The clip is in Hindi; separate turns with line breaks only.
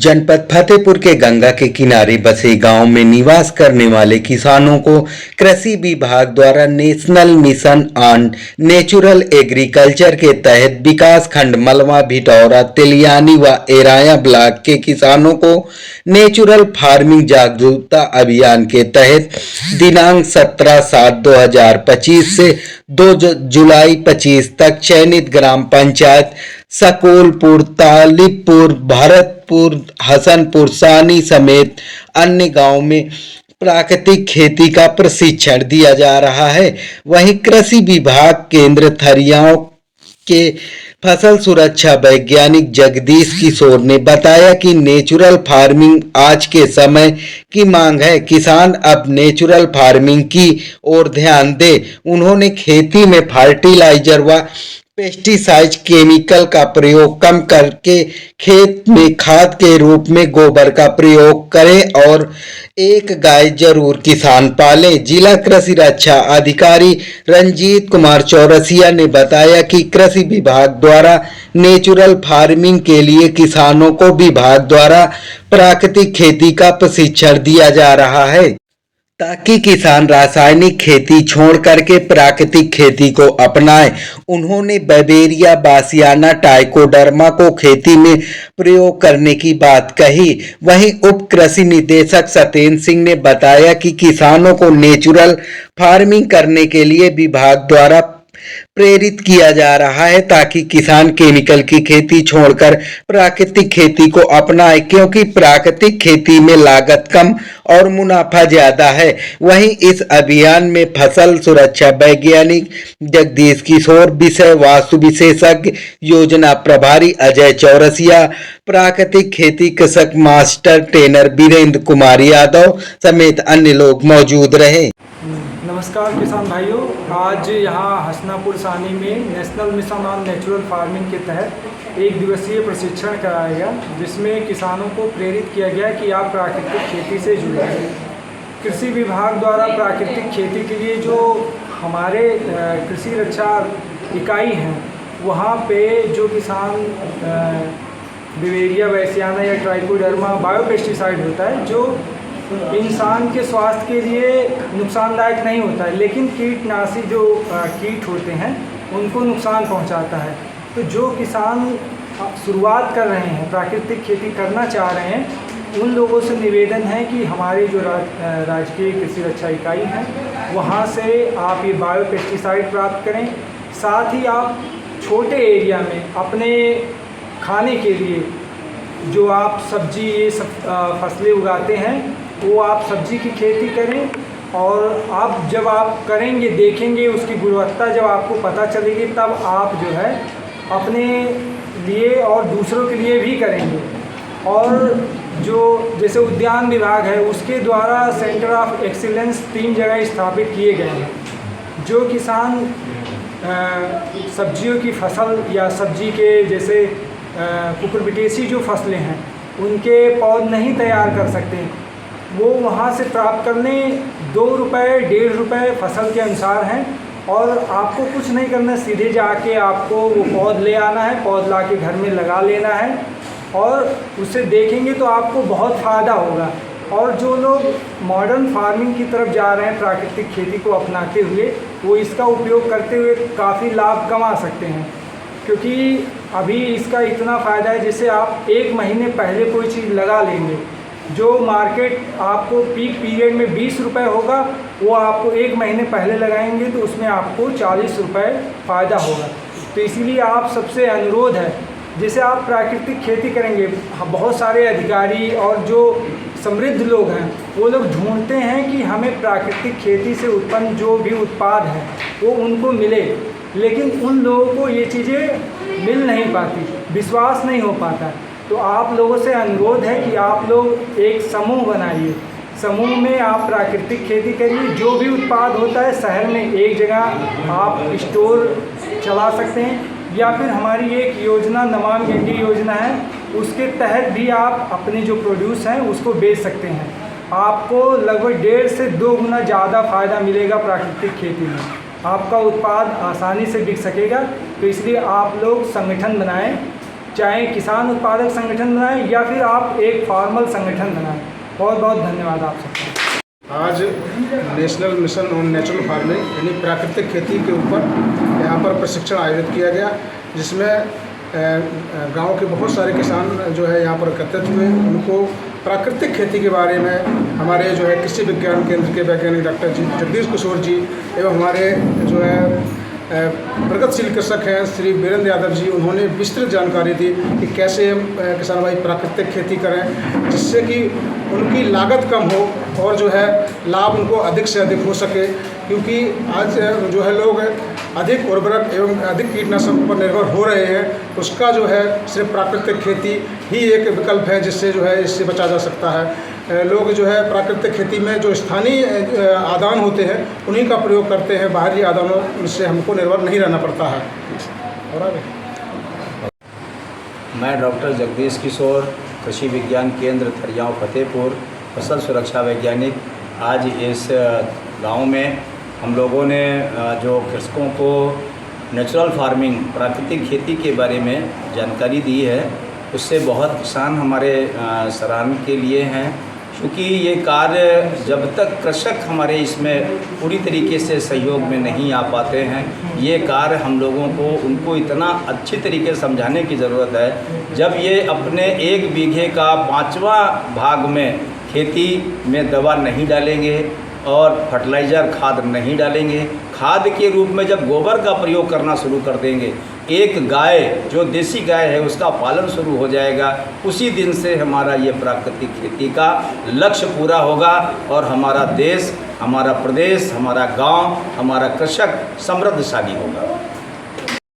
जनपद फतेहपुर के गंगा के किनारे बसे गांव में निवास करने वाले किसानों को कृषि विभाग द्वारा national mission on natural agriculture के तहत विकास खंड मलवा भिटौरा तेलियानी व एराया ब्लॉक के किसानों को नेचुरल फार्मिंग जागरूकता अभियान के तहत दिनांक 17/7/2025 से 2 जुलाई 25 तक चयनित ग्राम पंचायत सकूलपुर, तालिबपुर, भरतपुर, हसनपुर, सानी समेत अन्य गांवों में प्राकृतिक खेती का प्रशिक्षण दिया जा रहा है। वहीं कृषि विभाग केंद्र थरियाओं के फसल सुरक्षा वैज्ञानिक जगदीश किशोर ने बताया कि नेचुरल फार्मिंग आज के समय की मांग है। किसान अब नेचुरल फार्मिंग की ओर ध्यान दें। उन्होंने खेती में फर्टिलाइजर व पेस्टिसाइड केमिकल का प्रयोग कम करके खेत में खाद के रूप में गोबर का प्रयोग करें और एक गाय जरूर किसान पालें। जिला कृषि रक्षा अधिकारी रंजीत कुमार चौरसिया ने बताया कि कृषि विभाग द्वारा नेचुरल फार्मिंग के लिए किसानों को विभाग द्वारा प्राकृतिक खेती का प्रशिक्षण दिया जा रहा है ताकि किसान रासायनिक खेती छोड़ करके प्राकृतिक खेती को अपनाएं। उन्होंने बवेरिया बासियाना ट्राइकोडर्मा को खेती में प्रयोग करने की बात कही। वहीं उप कृषि निदेशक सत्येंद्र सिंह ने बताया कि किसानों को नेचुरल फार्मिंग करने के लिए विभाग द्वारा प्रेरित किया जा रहा है ताकि किसान केमिकल की खेती छोड़कर प्राकृतिक खेती को अपनाए, क्योंकि प्राकृतिक खेती में लागत कम और मुनाफा ज्यादा है। वहीं इस अभियान में फसल सुरक्षा वैज्ञानिक जगदीश किशोर, विषय वास्तु विशेषज्ञ योजना प्रभारी अजय चौरसिया, प्राकृतिक खेती कृषक मास्टर ट्रेनर वीरेंद्र कुमार यादव समेत अन्य लोग मौजूद रहे।
नमस्कार किसान भाइयों, आज यहाँ हसनापुर सानी में national mission on natural farming के तहत 1 दिवसीय प्रशिक्षण कराया गया, जिसमें किसानों को प्रेरित किया गया कि आप प्राकृतिक खेती से जुड़े। कृषि विभाग द्वारा प्राकृतिक खेती के लिए जो हमारे कृषि रक्षा इकाई हैं, वहाँ पे जो किसान बवेरिया बासियाना या ट्राइकोडर्मा बायोपेस्टिसाइड होता है, जो इंसान के स्वास्थ्य के लिए नुकसानदायक नहीं होता है, लेकिन कीटनाशी जो कीट होते हैं उनको नुकसान पहुंचाता है। तो जो किसान शुरुआत कर रहे हैं, प्राकृतिक खेती करना चाह रहे हैं, उन लोगों से निवेदन है कि हमारी जो राजकीय कृषि रक्षा इकाई है, वहां से आप ये बायोपेस्टिसाइड प्राप्त करें। साथ ही आप छोटे एरिया में अपने खाने के लिए जो आप सब्जी ये सब फसलें उगाते हैं, वो आप सब्जी की खेती करें। और आप जब आप करेंगे, देखेंगे उसकी गुणवत्ता जब आपको पता चलेगी, तब आप जो है अपने लिए और दूसरों के लिए भी करेंगे। और जो जैसे उद्यान विभाग है, उसके द्वारा सेंटर ऑफ एक्सीलेंस 3 जगह स्थापित किए गए हैं। जो किसान सब्जियों की फसल या सब्जी के जैसे कुकुरबिटेसी जो फसलें हैं, उनके पौध नहीं तैयार कर सकते, वो वहाँ से प्राप्त करने 2 रुपये 1.5 रुपये फसल के अनुसार हैं। और आपको कुछ नहीं करना, सीधे जाके आपको वो पौध ले आना है, पौध ला के घर में लगा लेना है और उसे देखेंगे तो आपको बहुत फ़ायदा होगा। और जो लोग मॉडर्न फार्मिंग की तरफ जा रहे हैं, प्राकृतिक खेती को अपनाते हुए, वो इसका उपयोग करते हुए काफ़ी लाभ कमा सकते हैं, क्योंकि अभी इसका इतना फ़ायदा है, जैसे आप 1 महीने पहले कोई चीज़ लगा लेंगे, जो मार्केट आपको पीक पीरियड में 20 रुपये होगा, वो आपको 1 महीने पहले लगाएंगे तो उसमें आपको 40 रुपये फ़ायदा होगा। तो इसीलिए आप सबसे अनुरोध है, जैसे आप प्राकृतिक खेती करेंगे, बहुत सारे अधिकारी और जो समृद्ध लोग हैं, वो लोग ढूंढते हैं कि हमें प्राकृतिक खेती से उत्पन्न जो भी उत्पाद है वो उनको मिले, लेकिन उन लोगों को ये चीज़ें मिल नहीं पाती, विश्वास नहीं हो पाता। तो आप लोगों से अनुरोध है कि आप लोग एक समूह बनाइए, समूह में आप प्राकृतिक खेती करिए। जो भी उत्पाद होता है शहर में एक जगह आप स्टोर चला सकते हैं, या फिर हमारी एक योजना नमामि गंगे योजना है, उसके तहत भी आप अपने जो प्रोड्यूस हैं उसको बेच सकते हैं। आपको लगभग 1.5 से 2 गुना ज़्यादा फ़ायदा मिलेगा प्राकृतिक खेती में, आपका उत्पाद आसानी से बिक सकेगा। तो इसलिए आप लोग संगठन बनाएं चाहे किसान उत्पादक संगठन बनाएं या फिर आप एक फॉर्मल संगठन बनाएं। बहुत बहुत धन्यवाद आप सबका।
आज national mission on natural farming यानी प्राकृतिक खेती के ऊपर यहाँ पर प्रशिक्षण आयोजित किया गया, जिसमें गांव के बहुत सारे किसान जो है यहाँ पर एकत्रित हुए। उनको प्राकृतिक खेती के बारे में हमारे जो है कृषि विज्ञान केंद्र के वैज्ञानिक डॉक्टर जी जगदीश किशोर जी एवं हमारे जो है प्रगतिशील कृषक हैं श्री वीरेंद्र यादव जी, उन्होंने विस्तृत जानकारी दी कि कैसे किसान भाई प्राकृतिक खेती करें जिससे कि उनकी लागत कम हो और जो है लाभ उनको अधिक से अधिक हो सके। क्योंकि आज जो है लोग अधिक उर्वरक एवं अधिक कीटनाशक पर निर्भर हो रहे हैं, उसका जो है सिर्फ प्राकृतिक खेती ही एक विकल्प है जिससे जो है इससे बचा जा सकता है। लोग जो है प्राकृतिक खेती में जो स्थानीय आदान होते हैं उन्हीं का प्रयोग करते हैं, बाहरी आदानों से हमको निर्भर नहीं रहना पड़ता है। और आगे
मैं डॉक्टर जगदीश किशोर, कृषि विज्ञान केंद्र थरियाँव फतेहपुर, फसल सुरक्षा वैज्ञानिक, आज इस गांव में हम लोगों ने जो कृषकों को नेचुरल फार्मिंग प्राकृतिक खेती के बारे में जानकारी दी है, उससे बहुत किसान हमारे सराहना के लिए हैं। क्योंकि ये कार्य जब तक कृषक हमारे इसमें पूरी तरीके से सहयोग में नहीं आ पाते हैं, ये कार्य हम लोगों को उनको इतना अच्छी तरीके से समझाने की ज़रूरत है। जब ये अपने 1 बीघे का 5वां भाग में खेती में दवा नहीं डालेंगे और फर्टिलाइज़र खाद नहीं डालेंगे, खाद के रूप में जब गोबर का प्रयोग करना शुरू कर देंगे, एक गाय जो देसी गाय है उसका पालन शुरू हो जाएगा, उसी दिन से हमारा ये प्राकृतिक खेती का लक्ष्य पूरा होगा और हमारा देश, हमारा प्रदेश, हमारा गांव, हमारा कृषक समृद्धशाली होगा।